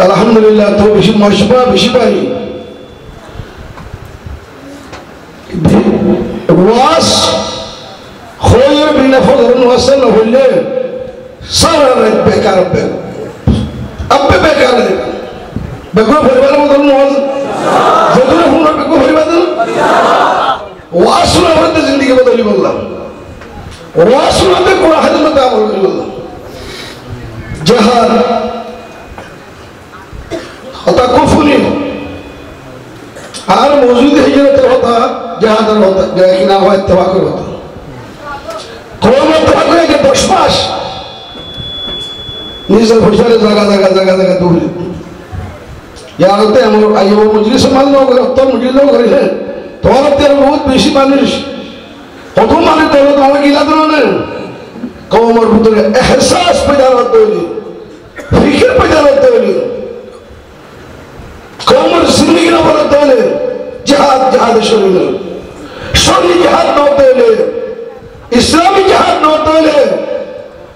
আলহামদুলিল্লাহ তো বেশি মশবা বেশি পাই ওয়াস খোয়ের বিনা ফজরন ওয়াস না হইলে সারা রাত বেকার আব্বে বেকার বেকার পরিবার মতো ওয়াজ যতটা ফোন বেকার পরিবার ওয়াস না হতে জিন্দেগি বদলি বললাম ওয়াস না হতে কোরআন হাদিসে আমল করি বললাম জিহাদ হতা কুফরি আর মওজুদ হিজরতের হতা জিহাদের হতা কি না হয় ইত্তেফাকের হতা কোন ইত্তেফাক করে যে 10 মাস নিজের ফসলে জায়গা দৌড়ে ইয়ারতে আমার আইও মজলিস মানলো করে উত্তর মজলিস করে তোমার তো বহুত বেশি মানুষ কত মানুষ তো তোমার কি লাগলো না কওমের ভিতরে ইহসাস পয়দা হতে হইল ফিকির পয়দা হতে হইল কওমের জিন্দেগি না বলতে হইল জিহাদ শরীর জিহাদ না হতে হইল ইসলামী জিহাদ না হতে হইল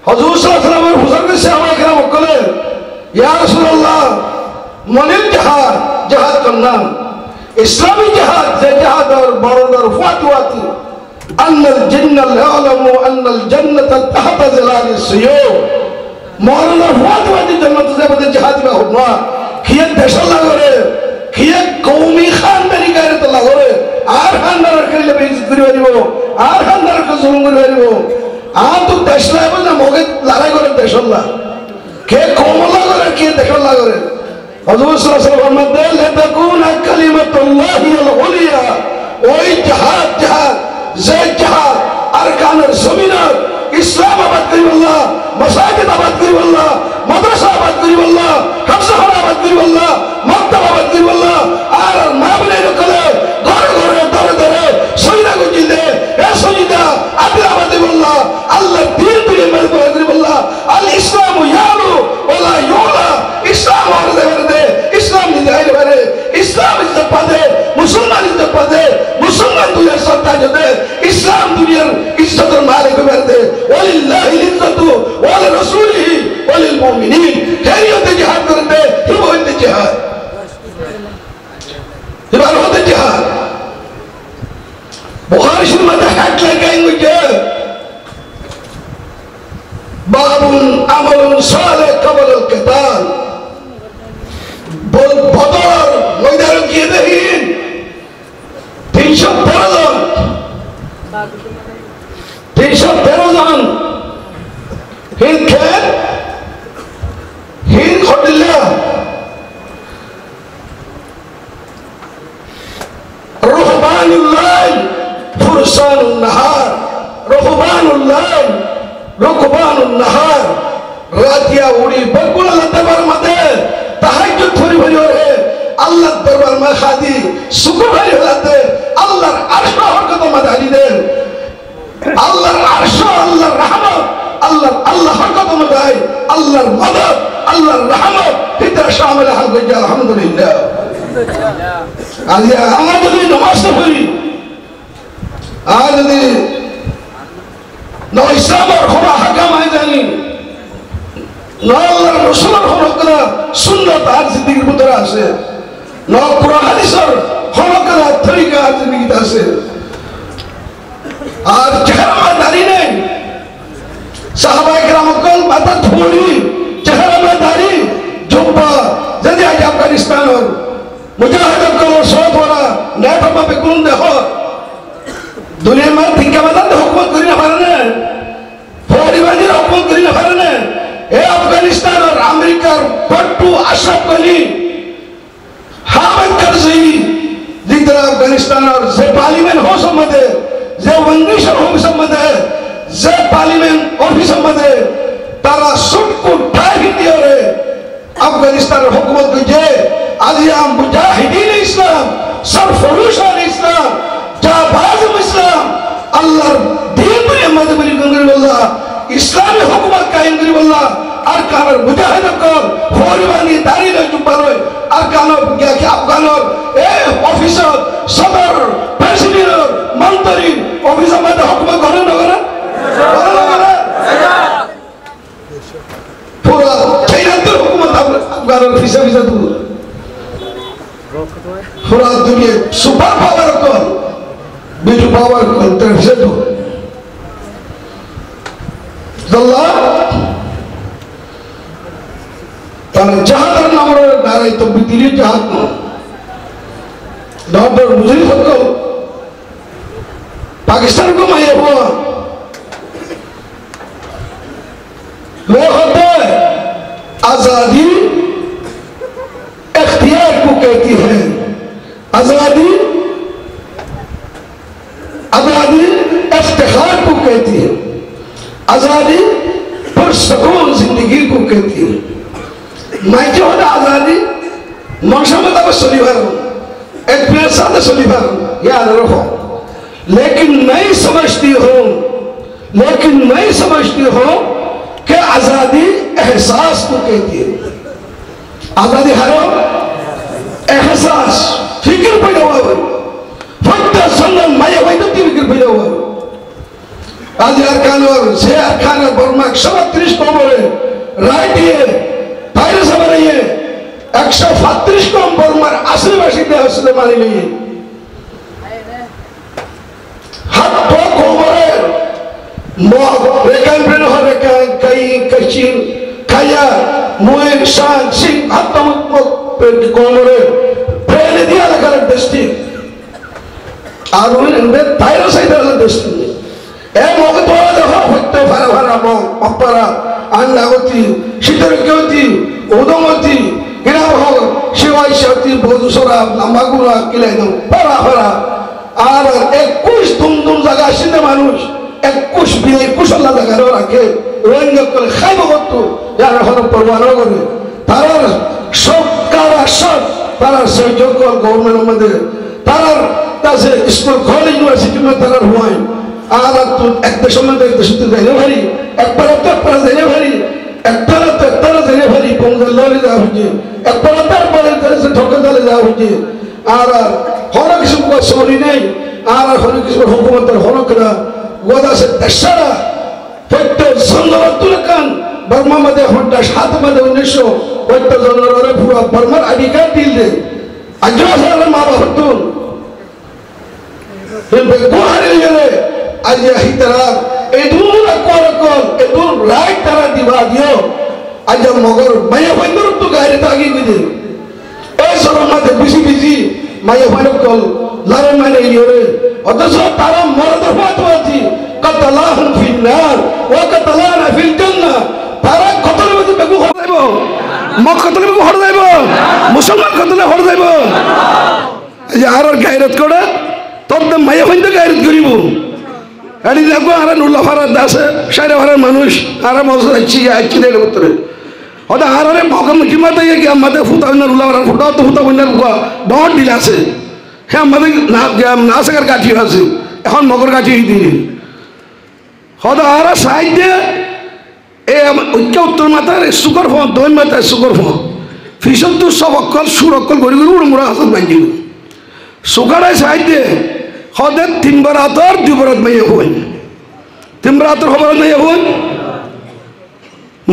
হুজুর সাল্লাল্লাহু আলাইহি ওয়াসাল্লামের বুজুর্গ সাহাবা کرام বলে ইয়া রাসূলুল্লাহ মনিল জিহাদ করনা ইসলামী জিহাদ যে জিহাদ আর বড়র ফাতওয়াতি আন্নাল জিন্নাল ইয়ালামু আন্নাল জান্নাতা তাহতা জিলালিস সুয়ুব মরনা ফাতওয়াতি জান্নাত যাবে জিহাদ বা হুনা কিয়ে দেশলা করে কিয়ে কওমি খানদানি গায়রত লাগরে আর খানদার কইলে বেইজ্জত করি হইব আর খানদার কে জুলুম করি হইব আর তো দেশলা বলে মগে লড়াই করে দেশলা কে কমলা করে কে দেশলা করে হুজুর সাল্লাল্লাহু আলাইহি ওয়াসাল্লাম মধ্যে লাতাকুনা কালিমাতুল্লাহিল উলিয়া ওই জিহাদ যে জিহাদ আরকানের জমিনের ইসলাম আবাদ করি আল্লাহ মাসাজিদ আবাদ করি আল্লাহ মাদ্রাসা আবাদ করি আল্লাহ হাফসাখানা আবাদ করি আল্লাহ মাকতাব আবাদ করি আল্লাহ আর মাহফিলের কলে ঘরে ঘরে দরে দরে সইনা গুজিলে এ সইদা আদিল আবাদ করি আল্লাহ আল্লাহ দিন দিনে মেরে করি আল্লাহ আল ইসলাম ইয়ালু ওয়ালা ইউলা ইসলাম আর দে ইসলাম নিজাইলে বারে ইসলাম ইজ্জত পাবে মুসলমান ইজ্জত পাবে মুসলমান দুনিয়ার সত্তা যদি ইসলাম দুনিয়ার ইজ্জতের মালিক হবে দে ওয়ালিল্লাহিল ইজ্জতু ওয়াল রাসূলিহি ওয়ালিল মুমিনিন শরীয়তে জিহাদ করতে হিবতে জিহাদ হিবতে জিহাদ বুখারী শরীফে হাত লাগাই হইছে বাবুন আমালুন সালেহ কবলুল কিতাল বদর ময়দানে গিয়ে দেখেন 313 জন হিন খটিল্লা রুহবানুল্লাহ ফুরসানুন নাহার রুকবানুন নাহার রাতিয়া উড়ি বকুল আল্লাহ দরবার মধ্যে তাহাজ্জুদ ধরি ভরি ওরে আল্লাহ দরবার মে খাদি শুকর ভরি হলাতে আল্লাহর আরশ হরকত মধ্যে আলি দেন আল্লাহর আরশ আল্লাহর রহমত আল্লাহ হরকত মধ্যে আল্লাহর মদদ আল্লাহর রহমত ভিতরে শামিল হল গই আলহামদুলিল্লাহ আলিয়া আমরা যদি নামাজ পড়ি আর যদি নয় ইসলামের খোলা হাকাম আই জানি আল্লাহর রাসূলের হরকত সুন্নাত আর জিন্দেগির ভিতরে আছে না কোরআন হাদিসের হরকত তরিকা আর জিন্দেগিতে আছে আর চেহারা দাড়ি নেই সাহাবায়ে কেরাম কল মাথা ধুলি চেহারা দাড়ি জুব্বা যদি আজ আফগানিস্তানের মুজাহিদ কল সব ওরা নেতা পাবে কোন দেহ দুনিয়ার মধ্যে ঠিকাদার হুকুমত করি না পারে না পরিবারের হুকুমত করি না পারে না এ আফগানিস্তান আর আমেরিকার পট্টু আশরাফ গনি হামিদ কারজি जिधर अफगानिस्तान और जे पार्लियामेंट हो सम्मते जे वंदिशन हो सम्मते जे पार्लियामेंट ऑफिस सम्मते तारा सुट को ठाही दियो रे अफगानिस्तान हुकूमत को जे आलिया मुजाहिदीन इस्लाम सरफरोशान इस्लाम जाबाज़ इस्लाम अल्लाह दीन में मदबरी गंगरी वल्लाह इस्लामी हुकूमत कायम करी वल्लाह अरकान मुजाहिद को फौरवानी दारी ले जुबारोय अरकान क्या क्या अफगानों ए ऑफिसर सदर प्रेसिडेंट मंत्री ऑफिसर में हुकूमत करे न करे पूरा चाइना तो हुकूमत अफगान তার ফিসা ফিসা তো পুরা দুনিয়া সুপার পাওয়ার কল বিটু পাওয়ার কল তার ফিসা তো আল্লাহ তার জাহাদের নামে দাঁড়াই তো দিল্লি জাহাদ না डॉक्टर मुझे सबको पाकिस्तान को माया हुआ वो होता है आजादी इख्तियार को कहती है आजादी आजादी इफ्तिखार को कहती है आजादी पुरसकून जिंदगी को कहती है मैं जो होता आजादी मौसम में तब सोलीवार एक मेरे साथ सोलीवार याद रखो लेकिन मैं समझती हूँ कि आजादी एहसास को कहती है आजादी हरो एहसास फिक्र पैदा हुआ फक्त संगम माया वही तो फिक्र पैदा हुआ आज अरकान और से अरकान बर्मा 130 कमरे राइट ये फाइल सब रही है 135 कम बर्मा असली बाशिंदे हौसले मानी नहीं हाथ तो कमरे मोह रेकान प्रेम हो रेकान कई कचिन खाया मुएं शान सिंह हाथ तो कमरे प्रेम दिया लगा दस्ती आरुन इनमें फाइल सही तरह दस्ती मोह तो देखो फक्त फारा फारा मोह अप्परा अंडावती शीतरक्योती उदमती गिराहो शिवाय शक्ति बोधुसरा लंबागुरा किलेनो फारा फारा আর 21 দুমদুম জায়গা আসিনে মানুষ 21 বিলে 21 আল্লাহ জায়গা রাখে রোহিঙ্গা করে খাইব কত যারা হলো পরোয়ানা করে তারার সরকার সব তারার সহযোগ গভর্নমেন্টের মধ্যে তারার কাছে স্কুল কলেজ ইউনিভার্সিটি মধ্যে তারার হয় আর তো একটা সময় দেখতে শুনতে যাইলে ভারী একবার তো একবার যাইলে ভারী একবার যাইলে ভারী পঙ্গলে যাওয়া হচ্ছে একবার তারপরে ঠকে দলে যাওয়া হচ্ছে আর হলো কিছু সরি নেই আর হলো কিছু হুকুমতের হলো করা গোদা সে দেশরা ফেটে সংগ্রাম তুলকান বর্মা মধ্যে হন্টা 7 মধ্যে 1900 জনের পুরো বর্মার আধিকার দিল দে আজরাসার মা বাবা কিন্তু গোহারে গেলে আজ হিতরা এদুন আকরকল এদুন রাইট তারা দিবা দিও আজ মগর মায়া বন্দর তো গায়রে তাগি গিয়ে এই সরমাতে বিসি বিসি মায়া বন্দর লারে মানে ইরে অথচ তারা মরদ ফাতওয়াতি কতলাহুম ফিন নার ওয়া কতলানা ফিল জান্নাহ তারা কতল মধ্যে বেগু হড়াইব মক কতল বেগু হড়াইব মুসলমান কতলে হড়াইব এই আর গায়রত করে তবে মায়া বন্দর গায়রত করিব আরে দেখো আর নুল্লা ফারাদ আছে সাইরা ফারার মানুষ আর মজা আইছি দের উত্তরে ওটা আরে ভগমুখী মাতে কি আমাদের ফুটা না নুল্লা ফারার ফুটা তো ফুটা বন্যার ডট দিল আছে হ্যাঁ আমাদের নাসাকার কাঠি আছে এখন মগর কাঠি দিন হয়তো আর সাইডে এই উত্তর মাথার সুগর ফোন দৈন মাথায় সুগর ফোন ফিসল তো সব অক্কল সুর অক্কল গড়ি গড়ি উড়মুড়া হাসত বাঁধি সুগারায় সাইডে হদে 3 বরাতর 2 বরাত মাইয়া হই 3 বরাতর খবর মাইয়া হই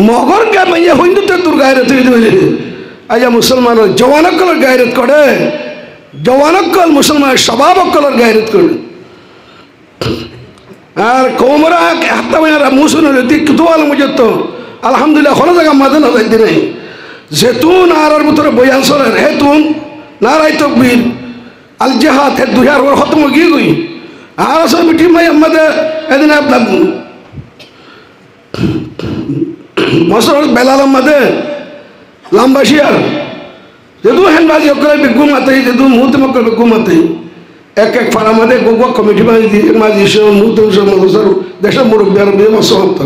মগর কে মাইয়া হই তো তোর গায়রত হইলে আজ মুসলমান জওয়ানকল গায়রত করে জওয়ানকল মুসলমান স্বভাবকল গায়রত করে আর কোমরা হাত্তা মাইয়া মুসুন হলে দিক দোয়াল মুজত আলহামদুলিল্লাহ হলো জায়গা মাদন হলাই দিনে যেতুন আর ভিতরে বয়ান চলে হেতুন নারাই তাকবীর আল জিহাদ হে 2000 খতম গিয়ে গই আর সব মিটি মাই আমাদের এদিন আপনার মসর বেলাল আমাদের লাম্বাসিয়ার যেদু হেনবাজি করে বেগুম আতে যেদু মুহূর্তে মকর বেগুম আতে এক এক ফার আমাদের গোগো কমিটি বাজি দিয়ে মাজি সে মুহূর্তে মসর দেশের মুরব্বী আর বিয়ে মসহত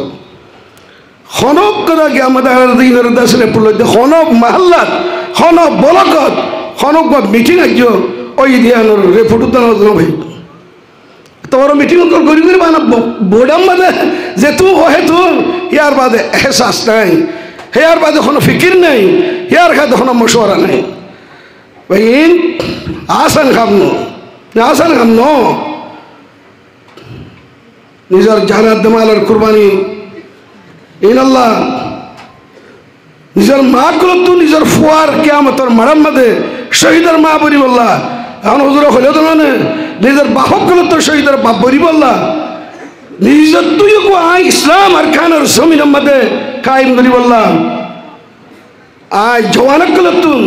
খনক করা কি আমাদের দিনের দাসলে পড়লো খনক মহল্লাত খনক বলকত খনক মিটিং আজ ওই দিয়ানোর রে ফটো দানো ভাই তোর মিটিং করি করি বানাবো বোর্ডাম বাদে যে তুই হে তুই ইয়ার বাদে এহসাস নাই হেয়ার বাদে কোনো ফিকির নেই ইয়ার খাতে কোনো মশওয়ারা নেই ভাই আসান খাম ন নিজের জানাত দেমালের কুরবানি ইনাল্লাহ নিজের মা গুলো তো নিজের ফুয়ার কিয়ামতের মারার মাঝে শহীদের মা বলি বললা এখন হুজুর হইলে তো মানে নিজের বাহক গুলো তো শহীদের বাপ বলি বললা নিজের তুই ইসলাম আর খানের জমিনের মধ্যে কায়েম করি বললাম আয় জওয়ানক গুলো তুম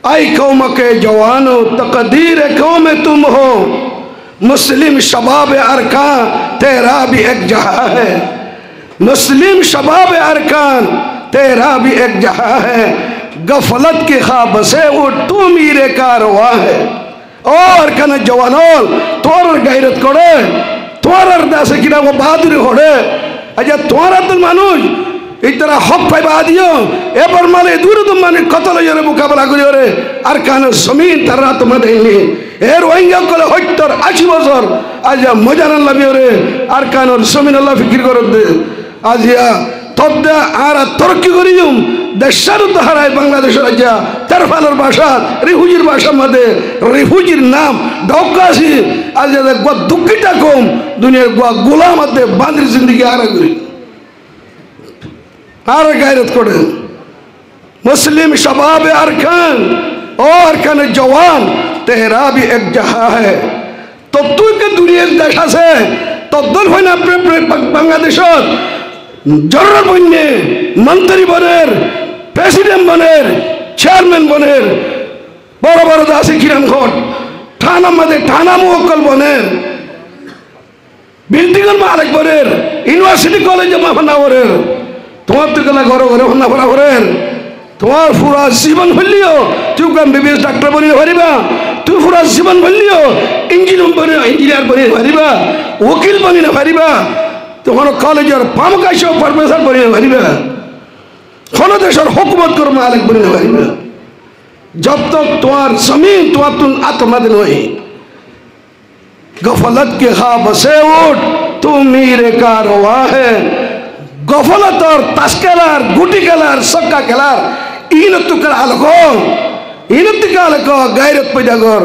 आई कौम के जवानों तकदीर कौम तुम हो मुस्लिम शबाब अरकान तेरा भी एक जहां है मुस्लिम शबाब अरकान तेरा भी एक जहां है गफलत के ख्वाब से वो तू मीरे कारवा है और कन जवानों तोर गैरत करे तोर दासे किना वो बहादुरी होड़े अच्छा तोरा तो मानुष इतना हक पाइबा दियो एबर माले दूर तुम माने कतल योरे मुकाबला करी ओरे আর কান জমিন তারা তোমাদের নি এর ওইঙ্গা কলে 70-80 বছর আজ মজার লাভি ওরে আর কানর জমিন আল্লাহ ফিকির করতে আজ ইয়া তবদা আর তরক্কি করিম দেশার তো হারায় বাংলাদেশ রাজ্য তারফালের ভাষা রিফুজির ভাষা মধ্যে রিফুজির নাম ডকাসি আজ গো দুঃখিতা কম দুনিয়ার গোলাম মধ্যে বাঁধরি জিন্দগি আরা করি আর গায়রত করে मुस्लिम शबाब अरकान और अरकान जवान तेरा भी एक जहां है तो तू के दुनिया देश আছে তদ্দল হয় না বাংলাদেশ জরুরত বনে মন্ত্রী বনের প্রেসিডেন্ট বনের চেয়ারম্যান বনের বড় বড় দাসী কিরাম ঘট থানা মধ্যে থানা মুওক্কল বনের বিল্ডিং এর মালিক বনের ইউনিভার্সিটি কলেজে মাফনা বনের তোমার তো গলা ঘরে ঘরে হন্না ভরা ঘরের তোমার পুরা জীবন হলিও তুই এমবিবিএস ডাক্তার বনিয়ে পারিবা তুই পুরা জীবন হলিও ইঞ্জিনিয়ার বনিয়ে পারিবা উকিল বনিয়ে পারিবা তোমার কলেজের পামকাশ প্রফেসর বনিয়ে পারিবা কোন দেশের হুকুমত কর মালিক বনিয়ে পারিবা जब तक तुम्हार जमीन तुम्हार तुम आत्मद नहीं गफलत के ख्वाब से उठ तू मेरे कारवा है गफलत और तस्करार गुटी कलार सक्का कलार इनत को गैरत पैदा कर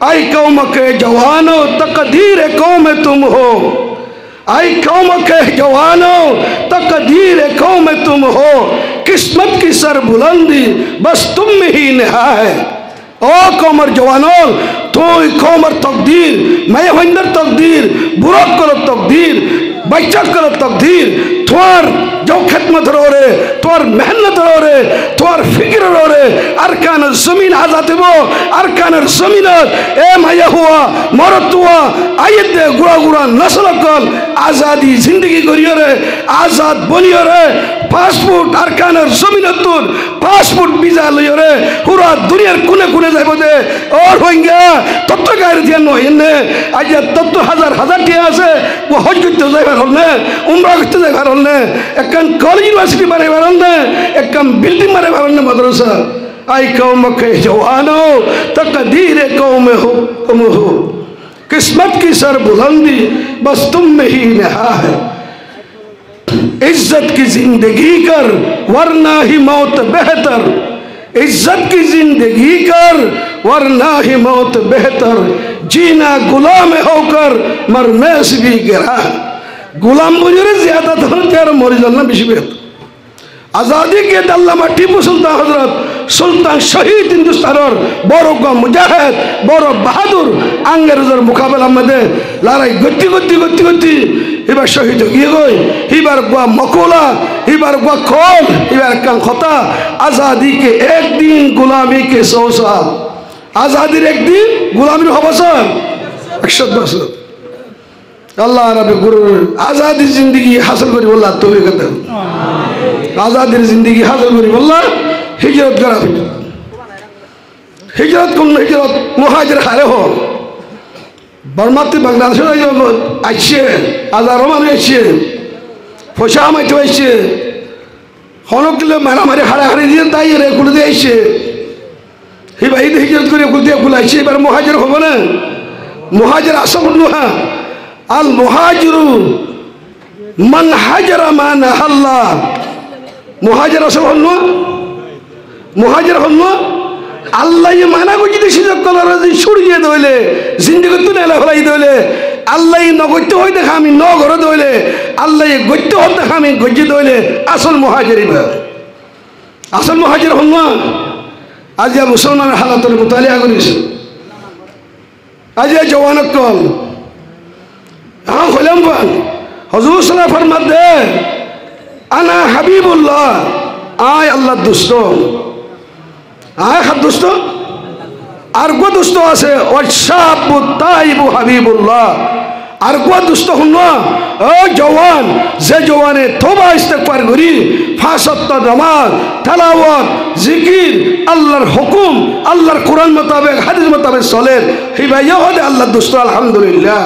आई कौम के जवानों तकदीर कौम तुम हो आई कौम के जवानों तकदीर कौम तुम हो किस्मत की सर बुलंदी बस तुम में ही निहा है ओ कौमर जवानों तो कौमर तकदीर मैं हंदर तकदीर बुरक करो तकदीर बच्चा करो तकदीर तुम्हार जो खिदमत रो रे तुम्हार मेहनत रो रे तुम्हार फिक्र रो रे अरकान जमीन आजाद वो अरकान जमीन ए माया हुआ मरत हुआ आयत दे गुड़ा गुड़ा नस्ल कल आजादी जिंदगी करियो रे आजाद बनियो रे पासपोर्ट अरकान जमीन तुन पासपोर्ट वीजा लियो रे पूरा दुनियार कोने कोने जाइबो दे और होंगे तत्व गायर दिया नो इन्ने आज तत्व हजार हजार टिया আছে वो हज करते যাইবার হলনে উমরা করতে যাইবার হলনে একখান কলেজ ইউনিভার্সিটি মারে বারনে একখান বিল্ডিং মারে বারনে মাদ্রাসা आई कौम के जवानों तकदीर कौम हो तुम हो किस्मत की सर बुलंदी बस तुम में ही निहा है इज्जत की जिंदगी कर वरना ही मौत बेहतर इज्जत की जिंदगी कर वरना ही मौत बेहतर जीना गुलाम होकर मरने से भी गिरा गुलाम बुजुर्ग ज्यादा तो मरी जाना बेশি बेहतर आजादी के अल्लामा टीपू सुल्तान हजरत सुल्तान शहीद हिंदुस्तानर बड़ मुजाहिद बड़ बाहादुर आंग्रेजर मुकाबला मध्य लड़ाई गति गति गति गति এবার শহীদ গিয়ে গই এবার গোয়া মকলা এবার গোয়া কল এবার কান খতা आजादी के एक दिन गुलामी के 100 साल आजादीर एक दिन गुलामीर बছর 100 বছর अल्लाह रब्बे गुरु आजादी जिंदगी हासिल करी बोला तौफीक दे आजादी जिंदगी हासिल करी बोला हिजरत करा हिजरत कौन हिजरत मुहाजिर हारे हो बर्माती बांग्लादेश आइसे हाजारों मानुष आइसे फैसा माइते आइसे हनक दिले मारामारि हाराहारि दिए ताई रे कुल দিয়ে आइसे हि भाई हिजरत करे कुल দিয়ে कुल आइसे এবার मुहाजिर হবে না मुहाजिर আসল নুহা আল মুহাজিরু মান হাজারা মান আল্লাহ মুহাজির আসল হল মুহাজির হল আল্লাহ মানা কই যদি সুযোগ করার ছড়িয়ে দইলে জিন্দেগি তো নেলা ফলাই দইলে আল্লাহ নগত্য হই দেখা আমি ন ঘরে দইলে আল্লাহ গত্য হতে আমি গজ্জি দইলে আসল মুহাজিরি ভাই আসল মুহাজির হন না আজ মুসলমানের হালাতের মুতালিয়া করিস আজ জওয়ানক কল হ্যাঁ হলাম বল হজুর সাল্লাল্লাহু আলাইহি ফরমাত দে আনা হাবিবুল্লাহ আয় আল্লাহর দোস্ত আয় খাদ দোস্ত আর কো দোস্ত আছে ওয়াশাবু তাইবু হাবিবুল্লাহ আর কো দোস্ত হন ও জওয়ান যে জওয়ানে তওবা ইস্তেগফার করি পাঁচ ওয়াক্ত নামাজ তেলাওয়াত জিকির আল্লাহর হুকুম আল্লাহর কোরআন মোতাবেক হাদিস মোতাবেক চলে হি ভাইয়া হলে আল্লাহর দোস্ত আলহামদুলিল্লাহ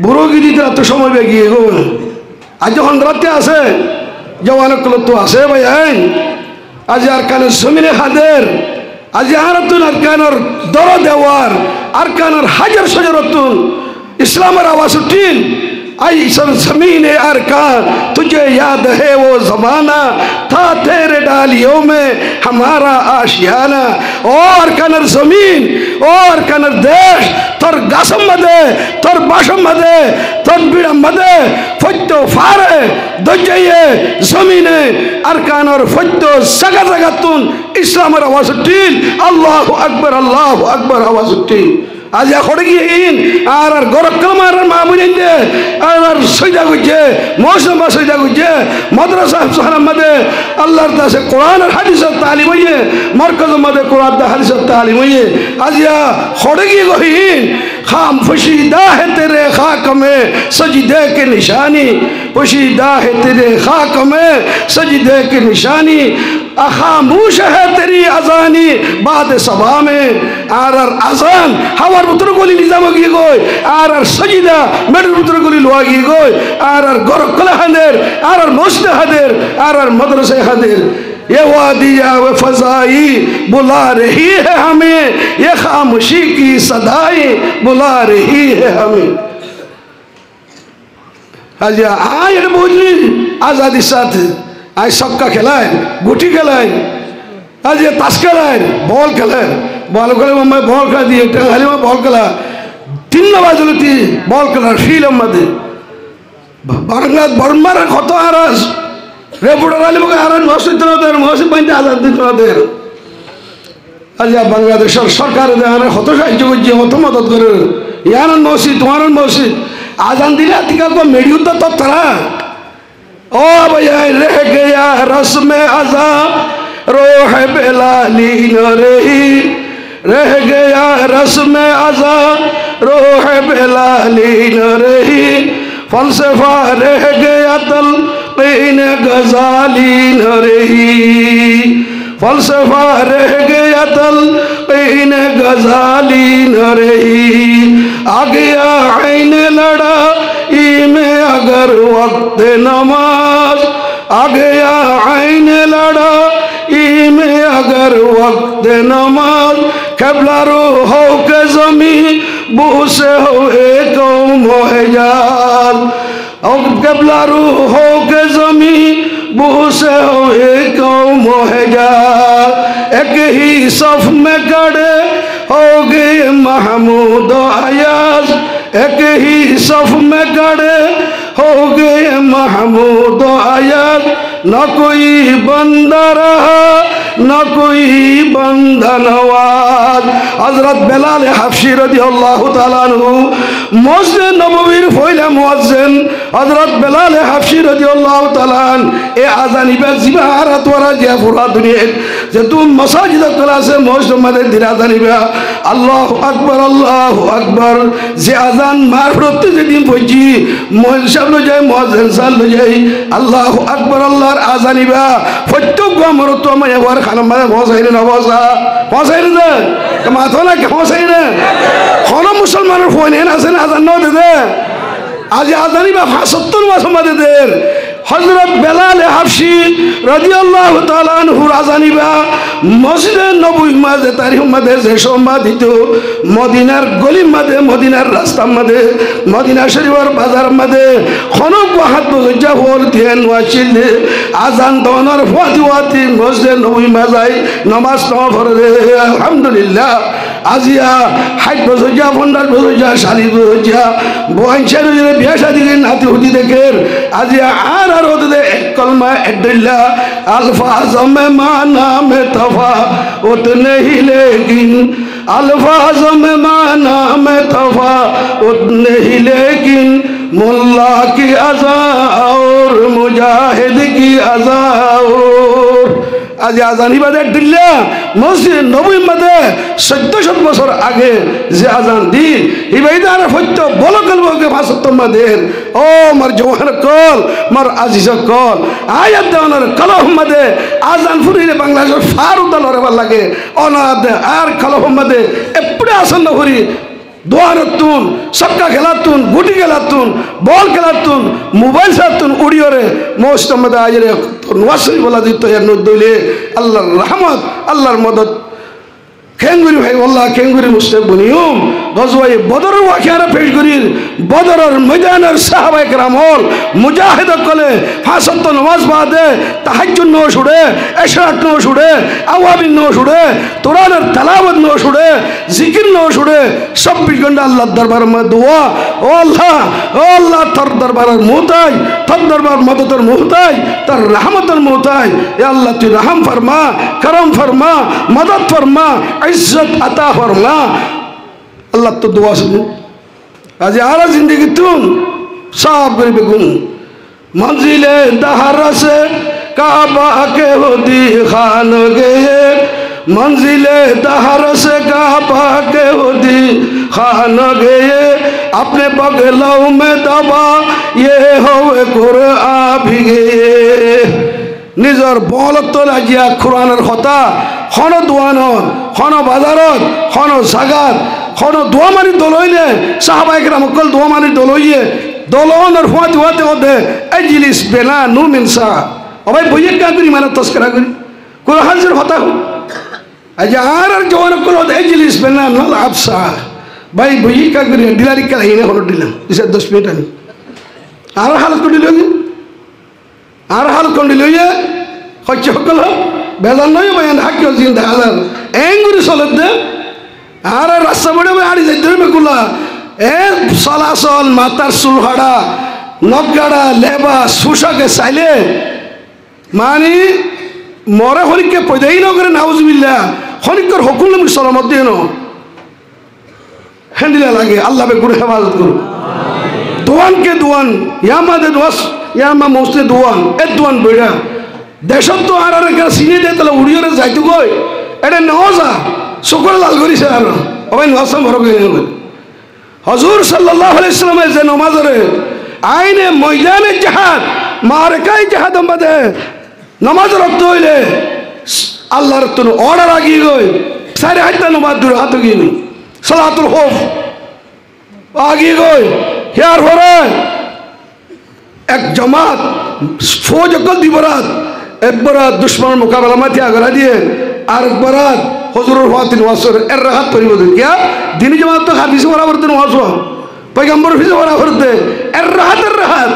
বুড়োগিরিতে এত সময় বেগিয়ে গো আজ যখন রাতে আছে জওয়ানের কল তো আছে ভাই আজ আর কানের জমিনে হাদের আজ আরাতুন আর কানের দর দেওয়ার আর কানের হাজার সজরতুন ইসলামের আওয়াজ উঠিন आई सर ज़मीन अरकान तुझे याद है वो ज़माना था तेरे डालियों में हमारा आशियाना और कनर ज़मीन और कनर देश तोर गासम मदे तोर बाशम मदे तोर बिड़ा मदे फज्तो फारे दजाइए ज़मीने अरकान और फज्तो सगा सगातुन इस्लाम आवाज़ उठीन अल्लाहु अकबर आवाज़ उठीन आज खड़गिन और गोरखमार मामुनिन दे और सजदा गुजे मौसम सजदा गुजे मद्रसा मदे अल्लाह से कुरान और हदीस तालीम हुई मरकज मदे कुरान हदीस तालीम हुई आज खड़गी गहीन खाम फशीदा है तेरे खाक में सजदे की निशानी फशीदा है तेरे खाक में सजदे की निशानी खामोश है तेरी अजानी बाद सभा में आर अजान हवार पुत्र गोली निजाम की गई आर सजिदा मेडल पुत्र गोली लोआ की गई आर गोरखला हदेर आर मस्जिद हदेर आर मदरसे हदेर ये वादिया व फजाई बुला रही है हमें ये खामोशी की सदाई बुला रही है हमें आज आए बोझी आजादी साथ आज सबका खेलाए गुटी खेलाए आज ये ताश खेलाए बॉल खेलाए बॉल खेले मैं बॉल खेला दिए टंगाली में बॉल खेला 3 बाजू थी बॉल खेला फिल्म मध्य बांग्लादेश बर्मा रे खतो आरास रेपुटर वाले बगे आरास मौसी पंचे आजाद दिते आज बांग्लादेश सरकार दे आने खतो साहित्य करছে কত মদত করে ইয়ার মসজিদ তোমার মসজিদ আজান দিলে আতিকা को মেডিউ তো তরা ओ भैया रह गया रस्म अज़ा रोह बेलाली न रही रह गया रस्म अज़ा रोह बेलाली न रही फलसफा रह गया तलक़ीन गज़ाली न रही फलसफा रह गया तलक़ीन गज़ाली न रही आ गया ऐन लड़ा में अगर वक्त नमाज आ गया आइन लड़ा में अगर वक्त नमाज कबला रो हो के जमी बूसे हुए कौम मोहजाल और कबला रो हो के जमी बूसे हुए कौम मोहजाल एक ही सफ में खड़े हो गए महमूद अयाज एक ही सफ में खड़े हो गए महमूद आयात न कोई बंदा रहा न कोई बंदा नवाज हजरत बेलाल हबशी रदियल्लाहु ताला अन्हु मस्जिद नबवीर फैला मुअज्जिन हजरत बेलाल हबशी रदियल्लाहु ताला ए आजानी बे जिबारात वरा जे पूरा दुनिया जे तुम मसाजिद कला से मस्जिद मदे दिराजानी बे अल्लाहु अकबर जे आजान मारफरत जे दिन पहुंची मुअज्जिन लो जाय मुअज्जिन साल लो जाय अल्लाहु अकबर अल्लाहर आजानी बे फट्टो गमरो तो मैं वर खाना मैं पहुंचाई ना पहुंचाई ना तो माथो ना पहुंचाई ना खाना मुसलमान फोन है ना से आजान न दे दे आज आजानी बे 70 मास मदे देर हजरत बेलाल हबशी रदियल्लाहु ताला अन्हु आजानी बे मस्जिद नबवी मदे तारीख मदे जे सम्मादित मदिनार गली मदे मदिनार रास्ता मदे मदिना शरीफर बाजार मदे खनक हाथ बजा होल ध्यान वाचिल आजान दोनर फातिवाती मस्जिद नबवी मजाई नमाज न पढ़े अल्हम्दुलिल्लाह আজিয়া 60 বছর যা 50 বছর যা 40 বছর যা বয়সের বিয়া শাদী নাতি হুদি দেখের আজিয়া আর হতে এক কলমা এডল্লা अल्फाज में माना में तफावत नहीं लेकिन अल्फाज में माना में तफावत नहीं लेकिन मुल्ला की अज़ा और मुजाहिद की अज़ा और आज आजानी बादे दिल्ला मस्जिद नबी मदे 1400 বছর আগে যে আজান দি ইবাইদার ফত্য বলো কলবকে ভাষত মদের ও মার জওয়ান কল মার আজিজ কল আয়াত দাওনার কলহ মদে আজান ফুরিলে বাংলাদেশের ফারুদা লরে লাগে অনাদ আর কলহ মদে এপড়ে আসন হরি দোয়ারতুন সক্কা খেলাতুন গুটি খেলাতুন বল খেলাতুন মোবাইল সাতুন উড়িয়রে মোস্তমদে আজরে নওয়াসি বলা দিত এর নদলে আল্লাহর রহমত আল্লাহর মদদ খেঙ্গুরি ভাই আল্লাহ খেঙ্গুরি মুস্তাক বনিয়ম গজওয়ায়ে বদর ওয়াকিয়ারা পেশ করির বদরের ময়দানের সাহাবায়ে কেরামল মুজাহিদ কলে ফাসত নামাজ বাদে তাহাজ্জুদ নো শুড়ে ইশরাক নো শুড়ে আওয়াবিন নো শুড়ে কোরআনের তেলাওয়াত নো শুড়ে জিকির নো শুড়ে 24 ঘন্টা আল্লাহর দরবারে মে দোয়া ও আল্লাহ তোর দরবারের মুহতাজ তোর দরবার মদদের মুহতাজ তোর রহমতের মুহতাজ এ আল্লাহ তুই রহম ফরমা করম ফরমা মদদ ফরমা इज्जत अता फरमा अल्लाह तो दुआ सुन आज आरा जिंदगी तुम साफ कर बेगुन मंजिले दहरा से काबा के होदी खान गए मंजिले दहरा से काबा के होदी खान गए अपने बगलों में दबा ये होवे कुरान भी गए निजर बलत तो लाजिया कुरानर কথা খন দোয়ানত খন বাজারত খন জাগাত খন দোয়া মারি দলইলে সাহাবায়ে কেরাম কল দোয়া মারি দলইয়ে দলনের হুয়াতে হুয়াতে ওদে আজলিস বেলা নু মিনসা ওই বইয়ে কাগরি মানে তস্করা করি কোন হাজির হতা আজ আর জওয়ান কল ওদে আজলিস বেলা নল আবসা ভাই বইয়ে কাগরি ডিলারি কা হিনে হলো দিলাম ইসে 10 মিনিট আনি আর হাল করি লগে আর হাল করি লইয়ে হচ্ছে হকল বেজান নয় বয়ান হাক্য জিন্দা হাজার এঙ্গুরি চলত দে আর রাস্তা বড়ে আড়ি যাইতে হবে গুলা এ চলাচল মাথার চুল হাড়া নগাড়া লেবা সুশাকে চাইলে মানে মরে হরিকে পয়দাই নগরে নাউজুবিল্লাহ হরিকর হকুল আমি সলামত দিয়ে ন হ্যান্ডিলা লাগে আল্লাহ বে গুরে হেফাজত করুন দোয়ানকে দোয়ান ইয়ামা দে দোয়াস ইয়ামা মোস্তে দোয়ান এ দোয়ান বইরা দেশত তো আর চিনি দে তাহলে উড়িয়ে যাইতো গই এটা নজা শুকর লাল করিছে আর ওই নসাম ভর করে হজুর সাল্লাল্লাহু আলাইহি সাল্লামের যে নামাজরে আইনে ময়দানে জিহাদ মারকাই জিহাদ আমাদে নামাজ রক্ত হইলে আল্লাহর তো অর্ডার আগি গই সারে হাইতা নামাজ দূর হাত গিনি সালাতুল খৌফ আগি গই হিয়ার হরে এক জামাত ফৌজ কল দিবরাত এক বরাত দুশ্মন মোকাবেলা মাথি আগরা দিয়ে আর এক বরাত হজুরের ফাতিন ওয়াসর এর রাহাত পরিবর্তন কিয়া দিনী জামাত তো হাদিস বরাবর দিন ওয়াসো পয়গম্বর ফিজ বরাবর দে এর রাহাত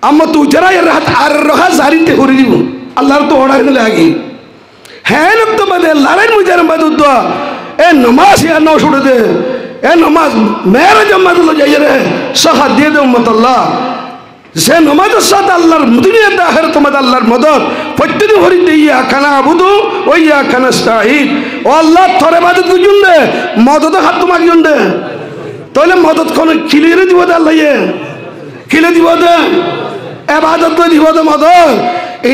আম্মা তুই যারা এর রাহাত আর রাহাত জারিতে করে দিব আল্লাহর তো অর্ডার নিলে আগে হ্যাঁ তো বাদে লড়াই মুজার বাদ দোয়া এ নামাজ ইয়া ন ছুড়ে দে এ নামাজ মেরা জামাত লো যাই রে সাহাত দিয়ে দে উম্মত আল্লাহ যে নামাজের সাথে আল্লাহর দুনিয়াতে আখিরাতে মধ্যে আল্লাহর মদদ প্রত্যেকদিন হরিতে ইয়া কানা আবুদু ওয়া ইয়া কানাস্তাঈন ও আল্লাহ তোর ইবাদত করুন দে মদদ হাত তোমাকে দিন দে তাহলে মদদ কোন কিলিরে দিব দে আল্লাহ ইয়ে কিলে দিব দে ইবাদত দিব দে মদদ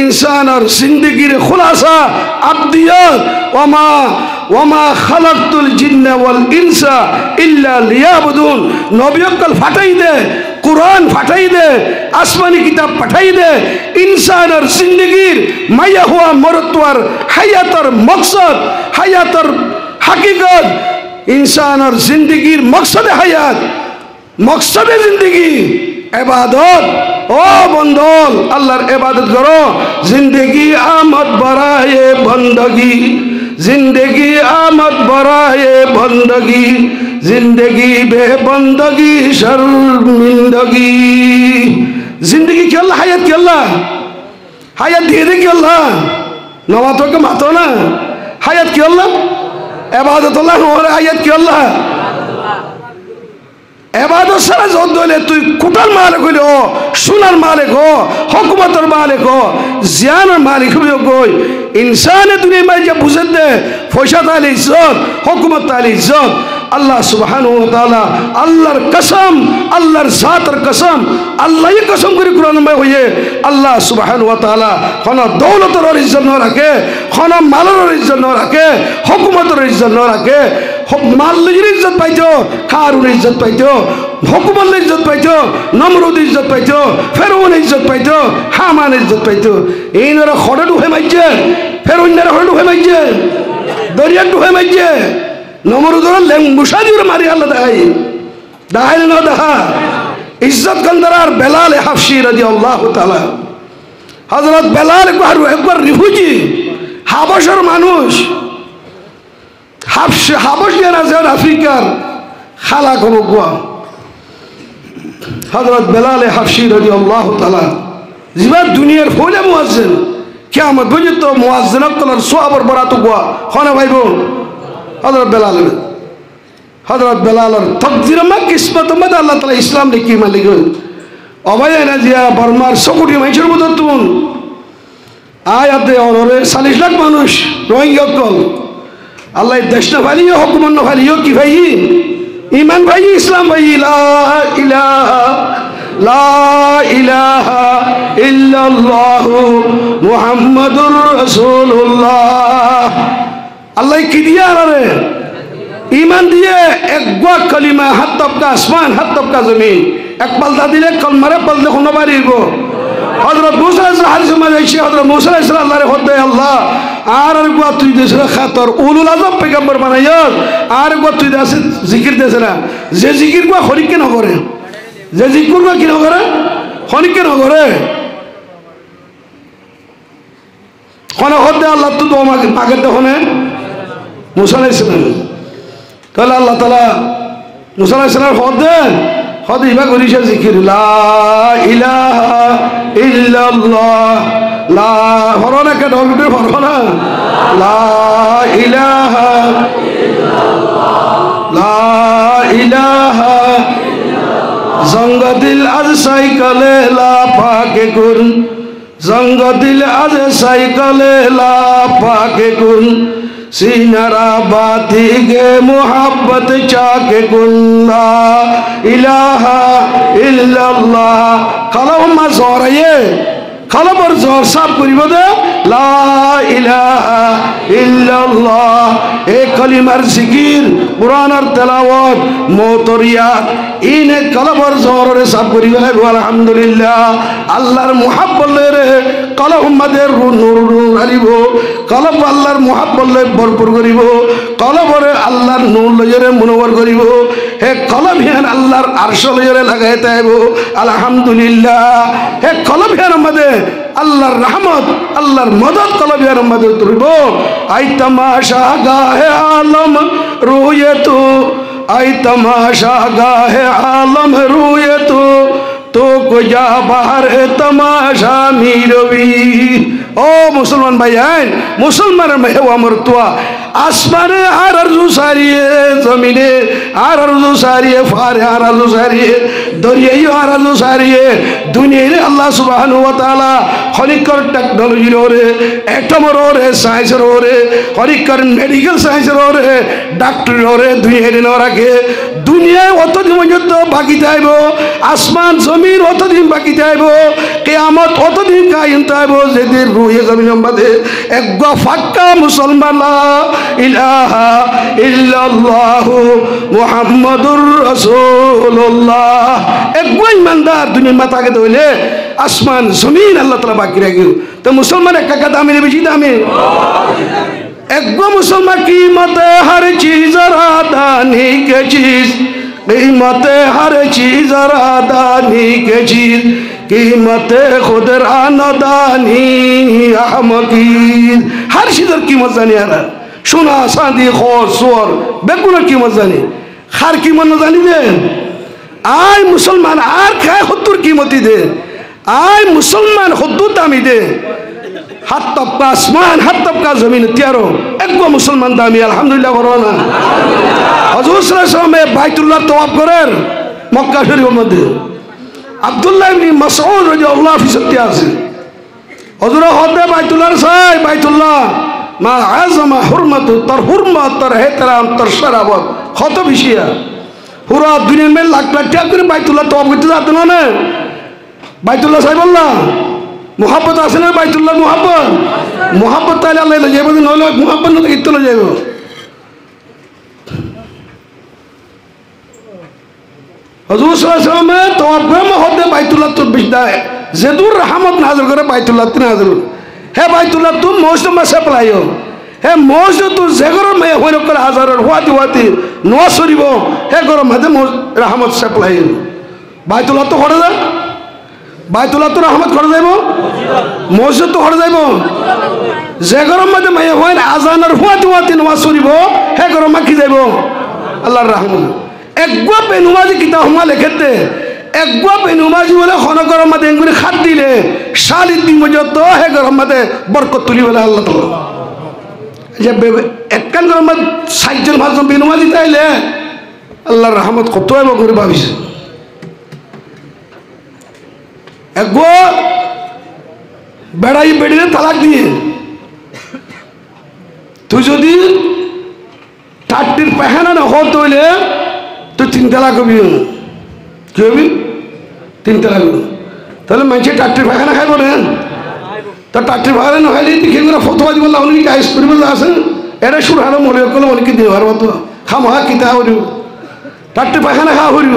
ইনসানের জিন্দেগির খুলাসা আবদিয়াত ওয়ামা খালাকতুল জিন্না ওয়াল ইনসা ইল্লা লিয়াবুদুন নবিয়কল ফাটাই দে कुरान फटाई दे आसमानी किताब पठाई दे इंसान और जिंदगी माया हुआ मरत्वर हयात और मकसद हयात और हकीकत इंसान और जिंदगी मकसद हयात मकसद जिंदगी इबादत ओ बंदोल अल्लाहर इबादत करो जिंदगी आमद बराए बंदगी जिंदगी आमद बराए बंदगी जिंदगी बेबंदगी शर्मिंदगी जिंदगी क्या अल्लाह हायत दिए दे क्या अल्लाह नवातों के मातो ना हायत क्या अल्लाह এবাদতুল্লাহ আয়াত কি আল্লাহ এবাদত ছাড়া যত হইলে তুই কুটার মালিক হইলে সোনার মালিক হকুমতের মালিক জিয়ানের মালিক হইলে কই ইনসানে দুনিয়া মাঝে বুঝে দে পয়সা তাহলে ইজ্জত হকুমত তাহলে ইজ্জত আল্লাহ সুবহানাহু ওয়া তাআলা আল্লাহর কসম আল্লাহর জাতের কসম আল্লাহই কসম করে কোরআন মে হইয়ে আল্লাহ সুবহানাহু ওয়া তাআলা কোন দৌলতের ইজ্জত না রাখে কোন মালের ইজ্জত না রাখে হকুমতের ইজ্জত না রাখে মাল্লির ইজ্জত পাইতো কারুর ইজ্জত পাইতো হুকুমের ইজ্জত পাইতো নমরুদ ইজ্জত পাইতো ফেরাউন ইজ্জত পাইতো হামান ইজ্জত পাইতো এই নরা খড়ে ডুবে মাইছে ফেরাউনের খড়ে ডুবে মাইছে দরিয়া ডুবে মাইছে নমরুদর লেম্বুসা দিয়ে মারি আল্লাহ দেখাই না দেখা ইজ্জত কন্দরার বেলাল হাফসি রাদিয়াল্লাহু তাআলা হযরত বেলাল একবার রিফিউজি হাবশের মানুষ হাবশিয়ানা যে আফ্রিকার খালা কোনো গোয়া হযরত বেলাল হাফসি রাদিয়াল্লাহু তাআলা জিবা দুনিয়ার ফলে মুয়াজ্জিন কিয়ামত পর্যন্ত মুয়াজ্জিনের তলার সওয়াবের বরাত গোয়া খনা ভাইবো হযরত বেলালের তকদির মা কিসমত মা আল্লাহ তাআলা ইসলাম লিখি মালিক অবায় না জিয়া বর্মার সকটি মানুষের মতো তুন আয়াতে অনরে 40 লাখ মানুষ রোহিঙ্গা কল আল্লাহ দেশ না ভালিও হুকুমান না ভালিও কি ভাই ঈমান ভাই ইসলাম ভাই লা ইলাহা ইল্লাল্লাহু মুহাম্মাদুর রাসূলুল্লাহ আল্লাহ কি দিয়া রে ঈমান দিয়ে এক গোয়া কলিমা হাত তবকা আসমান হাত তবকা জমিন এক পাল্টা দিলে কলমারে পাল্টা কোনো বাড়িব হযরত মুসা হাদিস মাঝে হযরত মুসা আলাইহিস সালাম আল্লাহর হদে আল্লাহ আর গোয়া তুই দেশে খাতর উলুল আযম পয়গম্বর বানাইয় আর গোয়া তুই দেশে জিকির দেশে না যে জিকির গোয়া খরিকে না করে যে জিকির গোয়া কি না করে খরিকে না করে কোন হদে আল্লাহ তো তোমাকে আগে দেখনে মুসা আলাইহিস সালাম তাহলে আল্লাহ তাআলা মুসা আলাইহিস সালাম হদে ইবা করিছে জিকির লা ইলাহা ইল্লাল্লাহ লা হরনা কে ঢলবে হরনা লা ইলাহা ইল্লাল্লাহ লা ইলাহা জঙ্গ দিল আজ সাইকেলে লা পাকে গুন জঙ্গ দিল আজ সাইকেলে লা পাকে গুন সিনারা বাতি গে মোহাব্বত চাকে গুল্লা ইলাহা ইল্লাল্লাহ কলমা জোরায়ে কলমর জোর সাব করিব দে লা ইলাহা ইল্লাল্লাহ এ কলিমার জিকির কুরআনের তেলাওয়াত মোতরিয়াত ইনে কলমর জোরে সাব করিব আলহামদুলিল্লাহ আল্লাহর মুহাব্বত রে কলমাদের নূর আলিব কলম আল্লাহর মুহাব্বত লে ভরপুর করিব কলমরে আল্লাহর নূর লইরে মুনওয়ার করিব হে কলম হিয়ান আল্লাহর আরশ লইরে লাগাইতে আইব আলহামদুলিল্লাহ হে কলম হিয়ান মধ্যে আল্লাহর রহমত আল্লাহর মদদ কলম হিয়ান মধ্যে তুলব আই তামাশা গাহে আলম রুয়ে তু আই তামাশা গাহে আলম রুয়ে তু তো কোজা বাহার তামাশা মিরবি ও মুসলমান ভাই মুসলমানের মেহে আমার তোয়া আসমানে আর আরজু সারিয়ে জমিনে আর আরজু সারিয়ে ফারে আর আরজু সারিয়ে দরিয়াই আর আরজু সারিয়ে দুনিয়ায় আল্লাহ সুবহানাহু ওয়া তাআলা খনিকর টেকনোলজির ওরে অ্যাটমের ওরে সায়েন্সের ওরে খনিকর মেডিকেল সায়েন্সের ওরে ডাক্তারের ওরে দুনিয়ায় ন রাখে দুনিয়ায় অতদিন পর্যন্ত বাকি থাকব আসমান জমিন অতদিন বাকি থাকব কিয়ামত অতদিন কায়েম থাকব যেদিন রুহে জমিন বাদে একগা ফাক্কা মুসলমান লা ইলাহা ইল্লাল্লাহু মুহাম্মাদুর রাসূলুল্লাহ একগা ইমানদার দুনিয়া মাথাকে ধইলে আসমান জমিন আল্লাহ তাআলা বাকি রাখিও তো মুসলমান একটা দামি বেশি দামি একগা মুসলমান कीमत हर चीज रादानी के चीज कीमत हर चीज रादानी के चीज कीमत खुद रानदानी अहमकीर हर चीज कीमत जानी यार सोना चांदी खोर सोर बेगुना कीमत जानी हर कीमत न जानी दे आय मुसलमान आर खाए खुदुर कीमती दे आय मुसलमान खुदुर दामी दे হাত তপকা আসমান হাত তপকা জমিনতিয়ারো একগো মুসলমান দামি আলহামদুলিল্লাহ বলো না হুজুর সাল্লাল্লাহু আলাইহি ওয়াসাল্লাম বাইতুল্লাহ তওয়াফ করেন মক্কা শরীফের মধ্যে আব্দুল্লাহ ইবনে মাসউদ রাদিয়াল্লাহু আনহু সত্যি আছে হুজুর হদে বাইতুল্লাহ সাই বাইতুল্লাহ মা আযমা হুরমাতু তার হুরমত তার ইহতরাম তার শরাবত কত বেশি পুরা দুনিয়ার মে লাখ লাখ টাকা করে বাইতুল্লাহ তওয়াফ করতে যেত না বাইতুল্লাহ সাহেব আল্লাহ মোহাব্বত আছে না বাইতুল্লাহ মোহাব্বত তাহলে আল্লাহ যাইব নইলে মোহাব্বত না কিত্ত যাইব হুজুর সাল্লাল্লাহু আলাইহি ওয়াসাল্লাম তওয়াফ করে মহদ্দে বাইতুল্লাহ তো বিদায় যেদুর রহমত নাযিল করে বাইতুল্লাহ তে নাযিল হে বাইতুল্লাহ তুম মৌসুম মাসে প্রায়ও হে মৌসুম তো যেগর মে হইল করে হাজারের হুয়াতি নোয়া সরিব হে গরম মাঝে রহমত সাপ্লাই বাইতুল্লাহ তো করে যায় বাইতুল্লাহ তো রহমত করে যাইব মসজিদ তো করে যাইব যে গরম মাঝে মাইয়া হয় আজানের হুয়াতি নোয়া সরিব হে গরম মা কি যাইব আল্লাহর রহমত একগুয়া বেনুমাজি কিতা হুমা লেখেতে একগুয়া বেনুমাজি বলে খন গরম মাঝে এগুলি খাত দিলে শালির দিন পর্যন্ত হে গরম মাঝে বরকত তুলি বলে আল্লাহ তাআলা যে একখান গরম মাঝে 60 জন 5 জন বেনুমাজি তাইলে আল্লাহর রহমত কত হইব করে ভাবিছে একগো বেড়াই বেড়িয়ে তালাক দিয়ে তুই যদি টাট্টির পায়খানা না হত হইলে তুই 3 তালাক হবি কি হবি 3 তালাক তাহলে মানুষের টাট্টির পায়খানা খাইব না তা টাট্টির পায়খানা না খাইলে দেখে করে ফতোয়া দিব না অনেক আইস করিব আছে এটা সুর হারো মনে করলে অনেকে দেওয়ার মতো খামা কিতা হরিব টাট্টির পায়খানা খাওয়া হরিব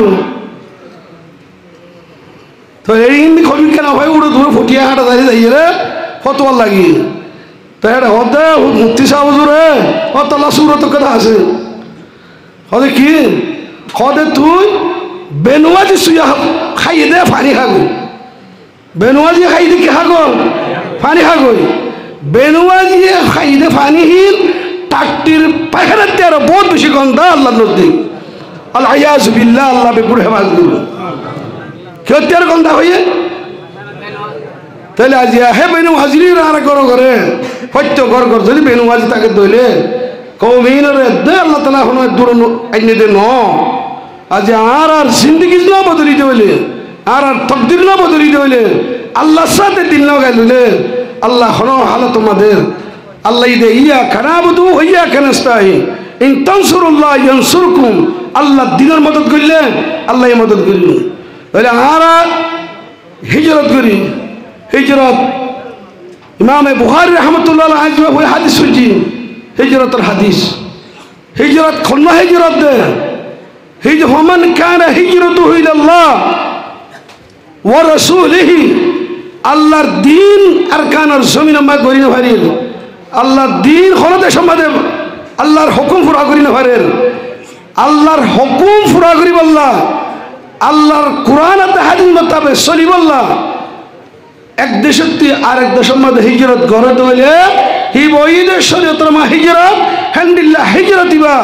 তো এই খবি কেন ভাই উড়ে দূরে ফুটিয়া হাঁটা দাঁড়িয়ে যাইয়ে রে ফতোয়ার লাগি তাই হতে মুক্তি সাহ হুজুরে হতলা সুরত কথা আছে হতে কি হতে তুই বেনুয়াজি শুয়া খাইয়ে দে পানি খাগো বেনুয়াজি খাই দে কি খাগো পানি খাগো বেনুয়াজি খাই দে পানিহীন টাট্টির পায়খানাতে আরো বহুত বেশি গন্ধ আল্লাহ নজদিক আল্লাহ ইয়াজ বিল্লাহ আল্লাহ বেকুর হেফাজ দিল কেউ গন্ধা হইয়ে তাহলে আজি হে বেনু হাজির আর করো করে সত্য ঘর ঘর যদি বেনু হাজি তাকে দইলে কৌমিনরে দে আল্লাহ তালা এখন দূর আইনে দে ন আজি আর জিন্দগি না বদলিতে হইলে আর তকদির না বদলিতে হইলে আল্লাহর সাথে দিল না গাইলে আল্লাহ হনো হালত তোমাদের আল্লাহ দে ইয়া খানাবুদু হইয়া খানাস্তাহি ইন তানসুরুল্লাহ ইয়ানসুরকুম আল্লাহ দিনের মদদ করলে আল্লাহ মদদ করলেন বলে আরা হিজরত করি হিজরত ইমামে বুখারী রাহমাতুল্লাহ আলাইহি ওই হাদিস শুনছি হিজরতের হাদিস হিজরত কোন হিজরত দে মান কানা হিজরতুহু ইলাল্লাহ ওয়া রাসূলিহি আল্লাহর দ্বীন আরকানের জমিন আমরা করি না পারি আল্লাহর দ্বীন খলতে সম্বন্ধে আল্লাহর হুকুম পুরা করি না পারে আল্লাহর হুকুম পুরা করি বল্লাহ আল্লাহর কোরআন আর হাদিস মোতাবেক চলিবল্লাহ এক দেশের তুই আরেক দেশের মধ্যে হিজরত গড়ে দইলে হি বইদের শরীয়তের মা হিজরত হামদুলিল্লাহ হিজরত দিবা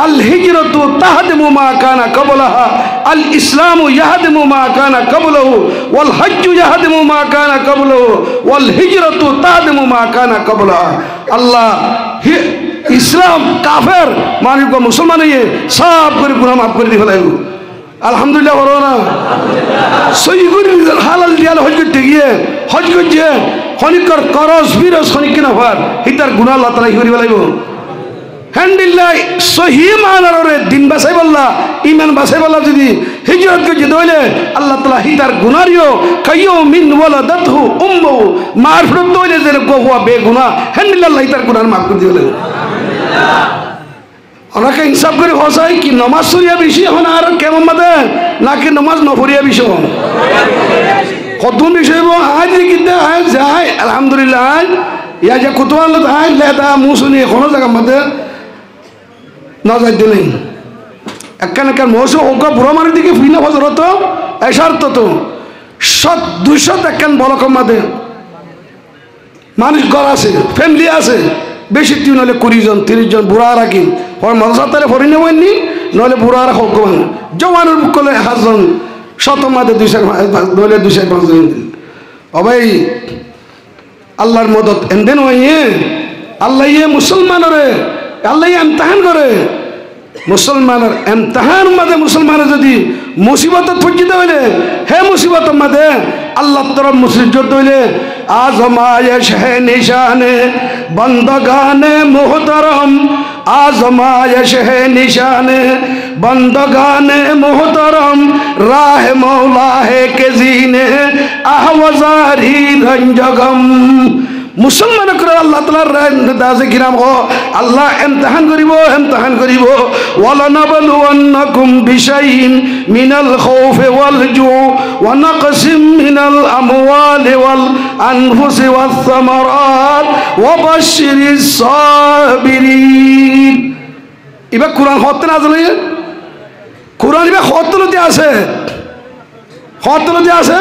আল হিজরতু তাহদিমু মা কানা ক্বাবলাহা আল ইসলামু ইয়াহদিমু মা কানা ক্বাবলাহু ওয়াল হজ্জু ইয়াহদিমু মা কানা ক্বাবলাহু ওয়াল হিজরতু তাহদিমু মা কানা ক্বাবলাহা আল্লাহ ইসলাম কাফের মানিক মুসলমান হয়ে সব করে গুনাহ মাফ করে দিয়ে ফেলাইব আলহামদুলিল্লাহ বলো না সই করে হালাল দিয়াল হজ করতে গিয়ে হজ করছে খনিকর করস বিরস খনিক কিনা হওয়ার হিতার গুণা আল্লাহ তালা করি বলাইব হ্যান্ডিল্লাই সহি মানারে দিন বাসাই বললা ইমান বাসাই বললা যদি হিজরত করছে দইলে আল্লাহ তালা হিতার গুনারিও কাইও মিন ওয়ালাদাতহু উম্মু মারফত দইলে যে গোয়া বেগুনা হ্যান্ডিল্লাহ হিতার গুনার মাফ করে দিলে অনেকে ইনসাফ করে হসাই কি নমাজ সরিয়া বেশি এখন আর কেমন মাদে নাকি নমাজ নফরিয়া বেশি কত বিষয় আজ কিন্তু আজ যাই আলহামদুলিল্লাহ ইয়া যে কুতুয়াল আজ লেদা মুসুনি কোনো জায়গা মাদে না যাইতে নেই একখান একখান মৌসুম হোক বুড়ো মানের দিকে ফিনা ফজর হতো এসার তো 200 একখান বলকম মাদে মানুষ ঘর আছে ফ্যামিলি আছে বেশি তুই নইলে 20 জন 30 জন বুড়া রাখি মাদ্রাসাতে ফরি নেবেননি নইলে বুড়ারা হোক জওয়ানের বুক করলে 1 জন শত মাদে 200 নইলে 205 জন ভাই আল্লাহর মদত এমদেন হইয়ে আল্লাহ মুসলমানরে আল্লাহ ইমতিহান করে মুসলমানের ইমতিহান মাঝে মুসলমানের যদি মুসিবত পৌঁছিতে হইলে হে মুসিবত মাঝে আল্লাহ তরফ মুসিবত হইলে আজমায়েশ হে নিশানে বন্দগানে মুহতরম आजमाइश है निशाने बंदगाने मोहतरम राह मौला है के जीने आहवजारी रंजगम मुसलमान कर अल्लाह ताला दासे किराम हो अल्लाह इम्तिहान करिबो वलनबलुवन्नकुम बिशैइन मिनल खौफ वल जू व नक़सिम मिनल अमवालि वल अनफुसि वस समरात व बश्शिरिस साबिरीन इबा कुरान हत्ते नाज़िल हইয়ে कुरान इबा हत्ते আছে हत्ते আছে